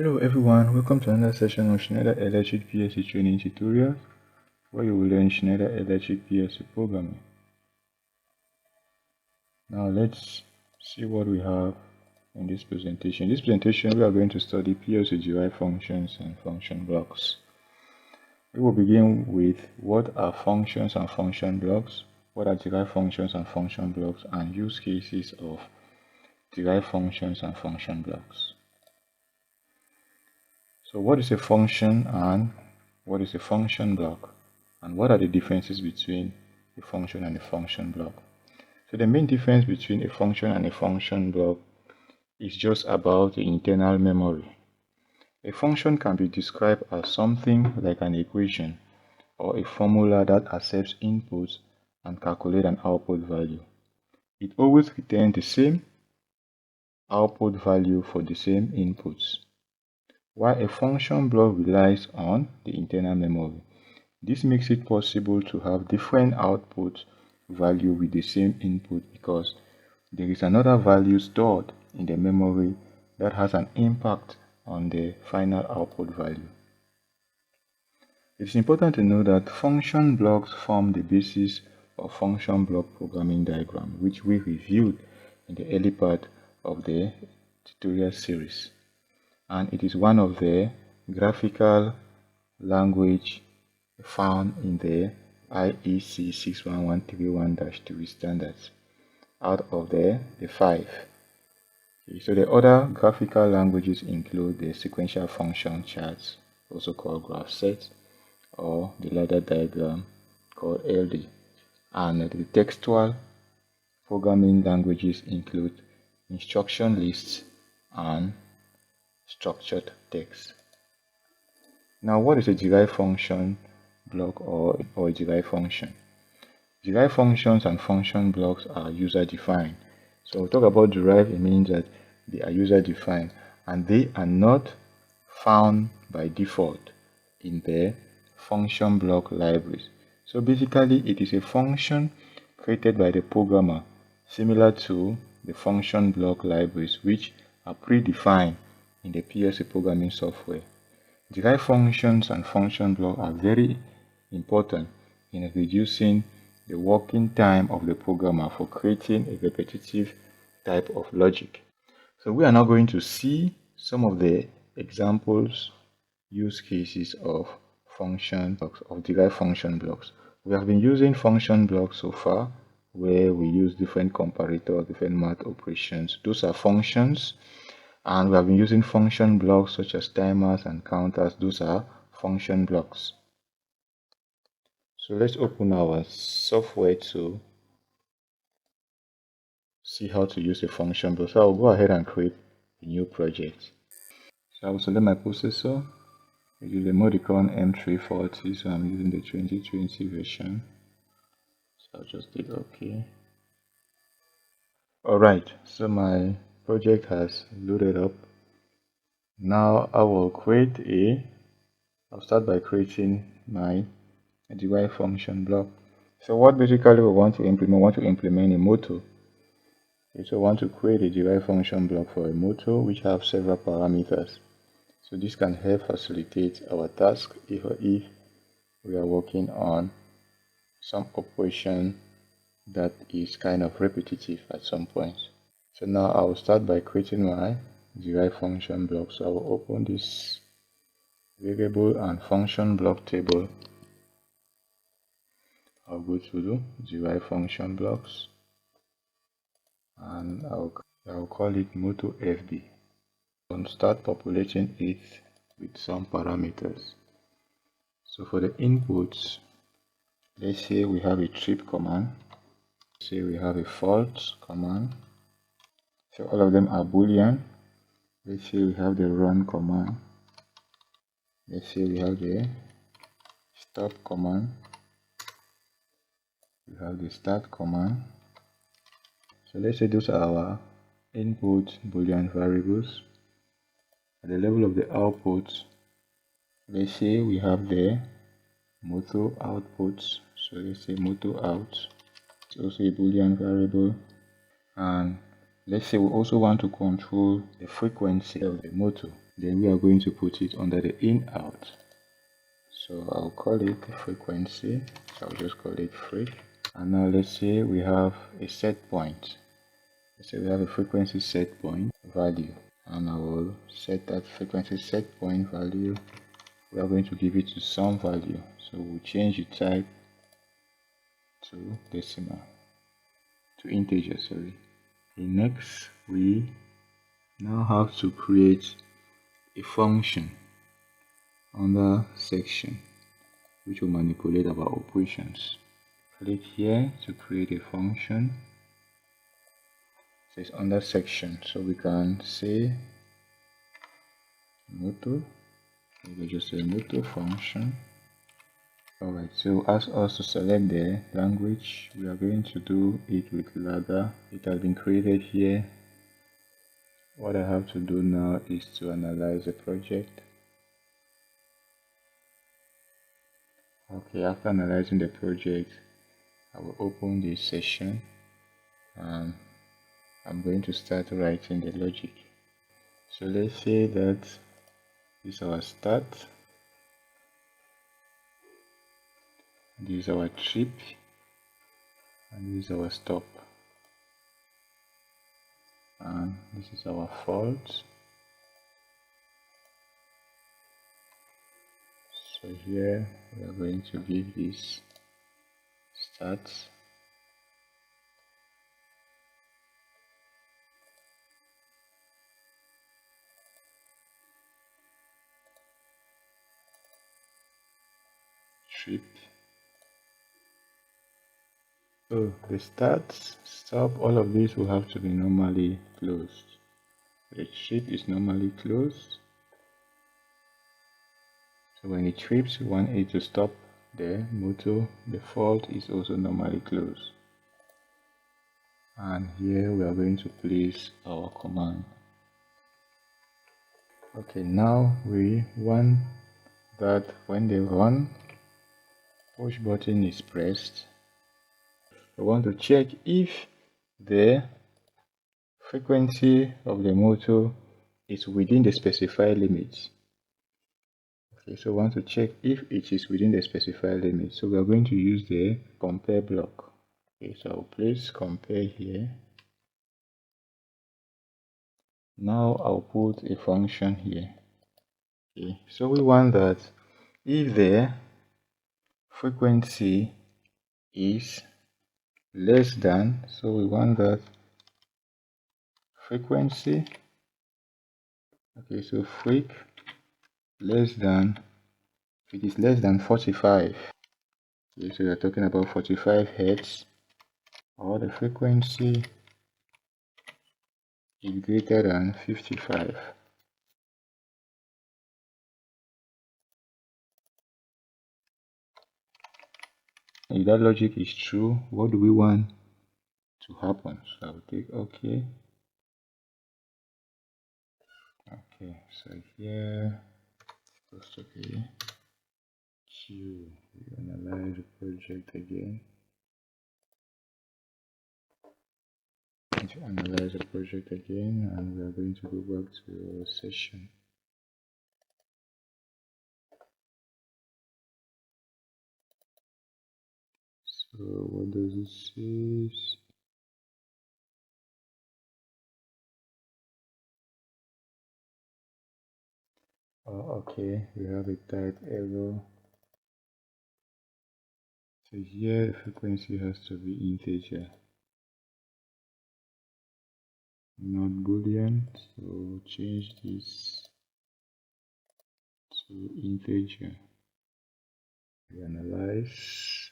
Hello everyone, welcome to another session of Schneider Electric PLC training tutorials, where you will learn Schneider Electric PLC programming. Now let's see what we have in this presentation. In this presentation we are going to study PLC derived functions and function blocks. We will begin with what are functions and function blocks, what are derived functions and function blocks, and use cases of derived functions and function blocks. So what is a function and what is a function block, and what are the differences between a function and a function block? So the main difference between a function and a function block is just about the internal memory. A function can be described as something like an equation or a formula that accepts inputs and calculates an output value. It always returns the same output value for the same inputs, while a function block relies on the internal memory. This makes it possible to have different output value with the same input because there is another value stored in the memory that has an impact on the final output value. It is important to know that function blocks form the basis of function block programming diagram, which we reviewed in the early part of the tutorial series. And it is one of the graphical language found in the IEC 61131-3 standards out of the 5. So the other graphical languages include the sequential function charts, also called graph sets, or the ladder diagram called LD. And the textual programming languages include instruction lists and structured text. Now, what is a derived function block or a derived function? Derived functions and function blocks are user defined. So we'll talk about derived, it means that they are user defined and they are not found by default in the function block libraries. So basically it is a function created by the programmer, similar to the function block libraries, which are predefined in the PLC programming software. Derived functions and function blocks are very important in reducing the working time of the programmer for creating a repetitive type of logic. So we are now going to see some of the examples, use cases of function blocks, of derived function blocks. We have been using function blocks so far, where we use different comparators, different math operations. Those are functions. And we have been using function blocks such as timers and counters. Those are function blocks. So let's open our software to see how to use a function block. So I'll go ahead and create a new project. So I will select my processor. I use the Modicon M340, so I'm using the 2020 version. So I'll just click OK. Alright, so my project has loaded up. Now I will I'll start by creating my derived function block. So what basically we want to implement a motor. So I want to create a derived function block for a motor which have several parameters. So this can help facilitate our task if we are working on some operation that is kind of repetitive at some point. So now I will start by creating my derived function block. So I will open this variable and function block table. I'll go to the derived function blocks and I'll call it motor FB. And start populating it with some parameters. So for the inputs, let's say we have a trip command, say we have a fault command. So all of them are boolean. Let's say we have the run command. Let's say we have the stop command. We have the start command. So let's say those are our input boolean variables. At the level of the output, let's say we have the motor outputs. So let's say motor out. It's also a boolean variable. And let's say we also want to control the frequency of the motor. Then we are going to put it under the in out. So I'll call it frequency. So I'll just call it freq. And now let's say we have a set point. Let's say we have a frequency set point value, and I will set that frequency set point value. We are going to give it to some value. So we'll change the type to decimal, to integer, sorry. And next, we now have to create a function under section which will manipulate our operations. Click here to create a function. So it's under section, so we can say moto. We can just say moto function. Alright, so ask us to select the language. We are going to do it with ladder. It has been created here. What I have to do now is to analyze the project. Okay, after analyzing the project, I will open this session and I'm going to start writing the logic. So let's say that this is our start, this is our trip, and this is our stop, and this is our fault. So here we are going to give this start, trip. So the start, stop, all of these will have to be normally closed. The trip is normally closed. So when it trips, we want it to stop there. Motor, the fault is also normally closed. And here we are going to place our command. Okay, now we want that when the run push button is pressed, we want to check if the frequency of the motor is within the specified limits. Okay, so we want to check if it is within the specified limits. So we are going to use the compare block. Okay, so I'll place compare here. Now I'll put a function here. Okay, so we want that if the frequency is less than, so we want that frequency, okay, so freq less than, if it is less than 45, okay, so we are talking about 45 hertz, or the frequency is greater than 55. If that logic is true, what do we want to happen? So I'll take OK. Okay, so here, post OK. Q, we analyze the project again. To analyze the project again, and we are going to go back to our session. So what does it say? Oh, okay, we have a type error. So here the frequency has to be integer, not boolean. So change this to integer. We analyze.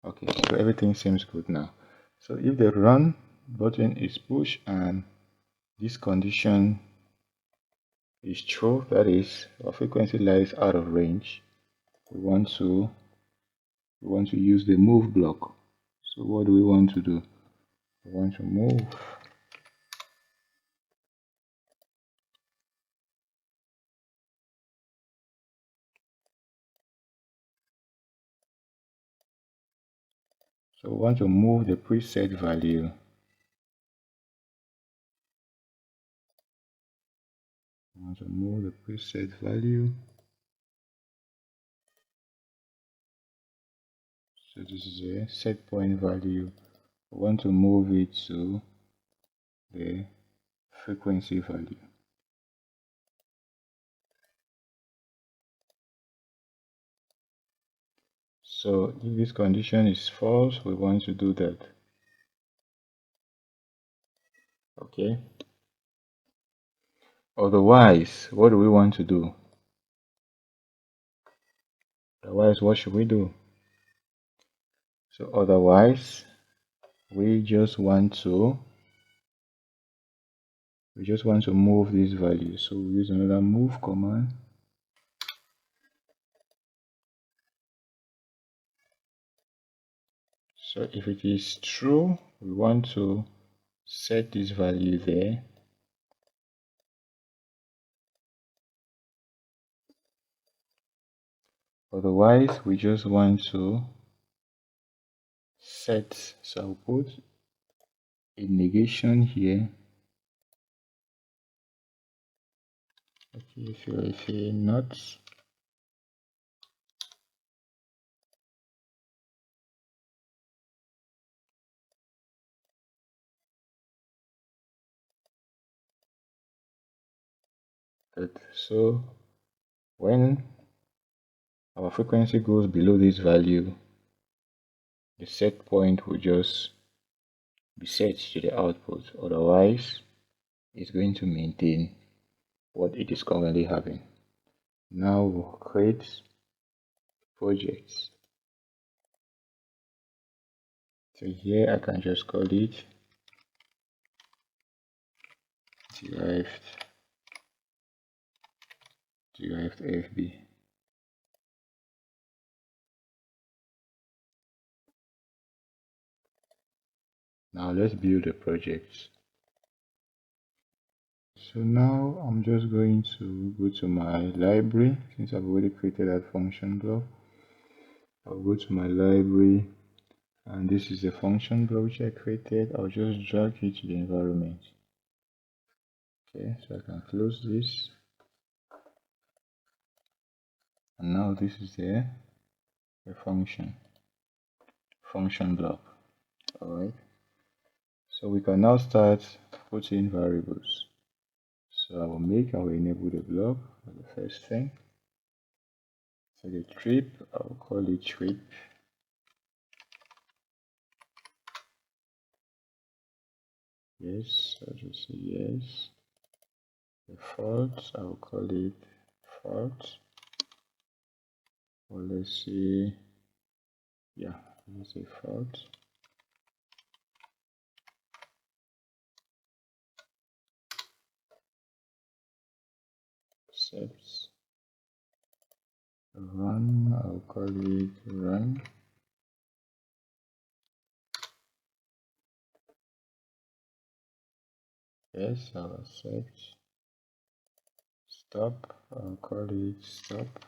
Okay, so everything seems good now. So if the run button is pushed and this condition is true, that is, our frequency lies out of range, we want to use the move block. So what do we want to do? We want to move So we want to move the preset value. We want to move the preset value. So this is a set point value. We want to move it to the frequency value. So if this condition is false, we want to do that. Okay. Otherwise, what do we want to do? Otherwise, what should we do? So otherwise, we just want to move this value. So we use another move command. So if it is true, we want to set this value there. Otherwise, we just want to set, so I'll put a negation here. Okay, if you're not, so when our frequency goes below this value, the set point will just be set to the output. Otherwise, it's going to maintain what it is currently having. Now we'll create projects. So here I can just call it derived FB. Now let's build a project. So now I'm just going to go to my library. Since I've already created that function block, I'll go to my library, and this is the function block which I created. I'll just drag it to the environment. Okay, so I can close this, and now this is the function block. All right, so we can now start putting variables. So I will enable the block for the first thing. So the trip, I'll call it trip. Yes, I'll just say yes. The fault, I'll call it fault. Or let's see, yeah, let's say fault. Accepts. Run, I'll call it run. Yes, I'll accept. Stop, I'll call it stop.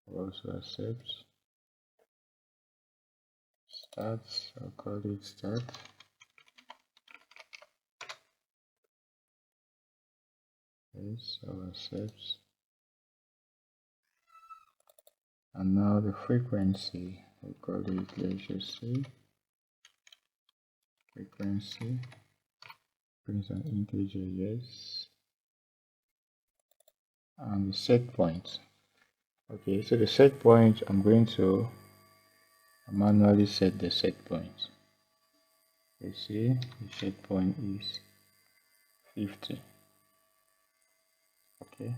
I'll also accept. Start, I'll call it start. Yes, I'll accept. And now the frequency, we'll call it, let's just say, frequency, print an integer, yes. And the set point. Okay, so the set point, I'm going to manually set the set point. Let's see, the set point is 50. Okay.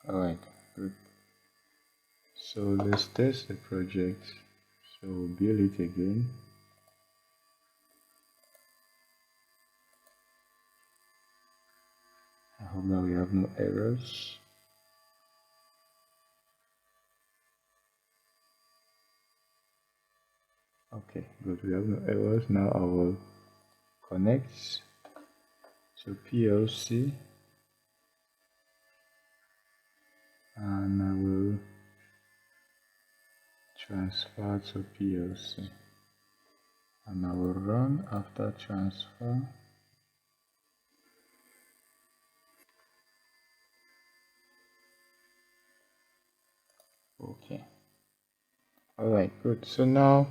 Alright, good. So let's test the project. So we'll build it again. I hope now we have no errors. Okay, good, we have no errors. Now I will connect to PLC. and I will transfer to PLC, and I will run after transfer. Okay. Alright, good. So now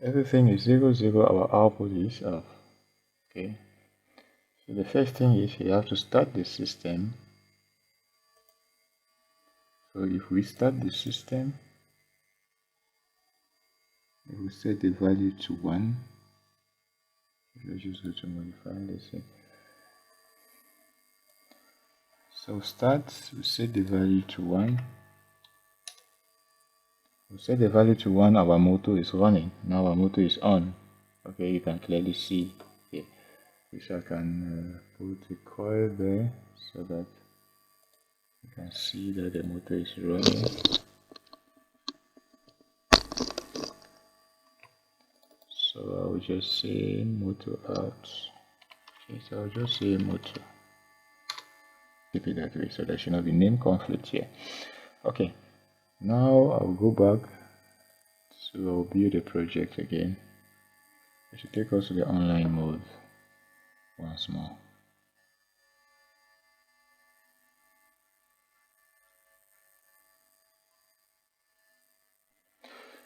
everything is 0, 0. Our output is off. Okay. So the first thing is you have to start the system. So if we start the system, we will set the value to 1. Let's just go to modify. Let's see. So start, we set the value to 1. We set the value to 1, our motor is running. Now our motor is on. Okay, you can clearly see. Okay, which I can put a coil there so that you can see that the motor is running. So I will just say motor out. Okay, so I'll just say motor. Keep it that way so there should not be name conflict here. Okay, now I'll go back. So I'll build a project again. It should take us to the online mode once more.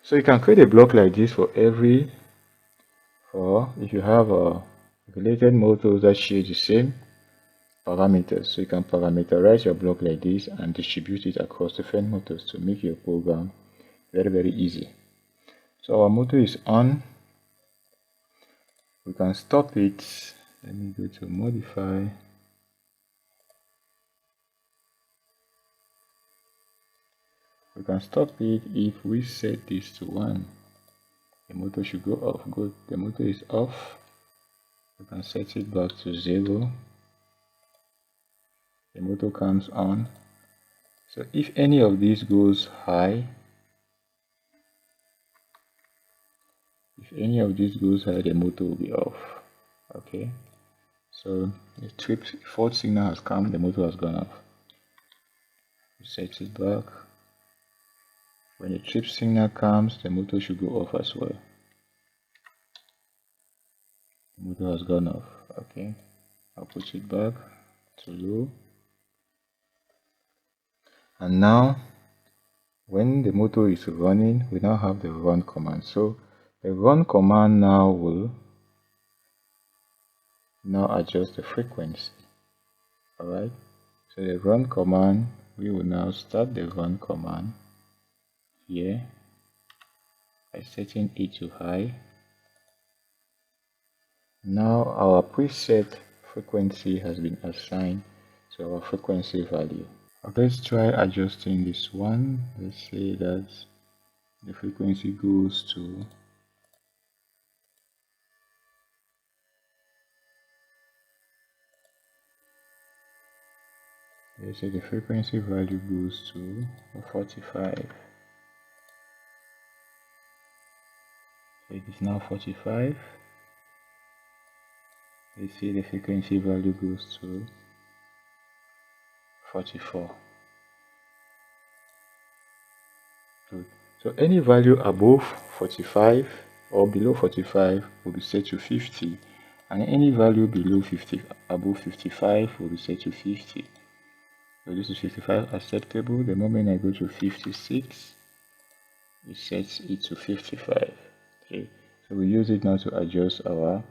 So you can create a block like this for if you have a related motors that share the same parameters. So you can parameterize your block like this and distribute it across different motors to make your program very, very easy. So our motor is on. We can stop it. Let me go to modify. We can stop it if we set this to 1. The motor should go off. Good. The motor is off. We can set it back to 0. The motor comes on. So if any of these goes high, the motor will be off. Okay. So the trip fault signal has come, the motor has gone off. We set it back. When the trip signal comes, the motor should go off as well. The motor has gone off. Okay. I'll put it back to low. And now, when the motor is running, we now have the run command. So the run command now will adjust the frequency. Alright. So the run command, we will now start the run command here by setting it to high. Now our preset frequency has been assigned to our frequency value. Okay, let's try adjusting this one. Let's say that the frequency goes to let's say the frequency value goes to 45. So it is now 45. Let's say the frequency value goes to 44. Good. So any value above 45 or below 45 will be set to 50, and any value below 50 above 55 will be set to 50. So this is 55 acceptable. The moment I go to 56, it sets it to 55. Okay, so we use it now to adjust our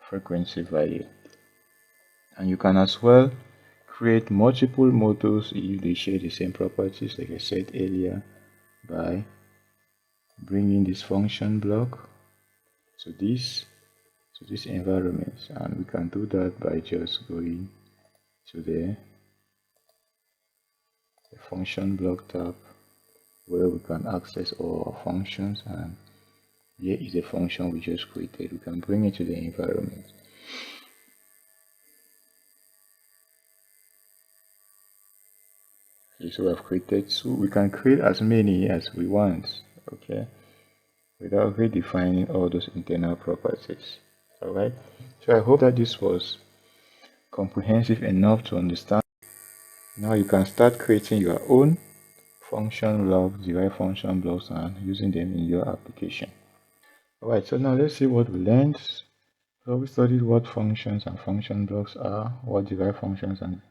frequency value. And you can as well create multiple motors if they share the same properties, like I said earlier, by bringing this function block to this environment. And we can do that by just going to the function block tab, where we can access all our functions, and here is the function we just created. We can bring it to the environment. Okay, so we have created two. We can create as many as we want, okay, without redefining all those internal properties. Alright, so I hope that this was comprehensive enough to understand. Now you can start creating your own function blocks, derived function blocks, and using them in your application. Alright, so now let's see what we learned. So we studied what functions and function blocks are, what derived functions and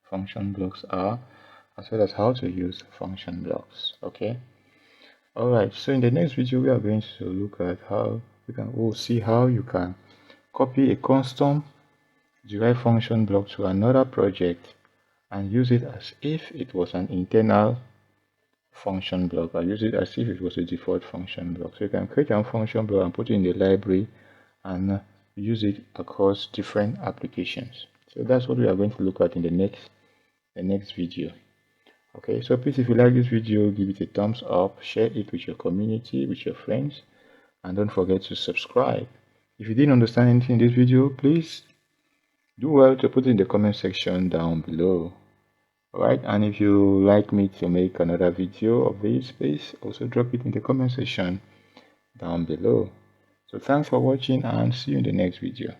function blocks are, as well as how to use function blocks. Okay. Alright, so in the next video we are going to look at how we'll see how you can copy a custom derived function block to another project and use it as if it was an internal function block, or use it as if it was a default function block. So you can create a function block and put it in the library and use it across different applications. So that's what we are going to look at in the next video. Okay, so please, if you like this video, give it a thumbs up, share it with your community, with your friends, and don't forget to subscribe. If you didn't understand anything in this video, please do well to put it in the comment section down below. Alright, and if you like me to make another video of this, please also drop it in the comment section down below. So thanks for watching and see you in the next video.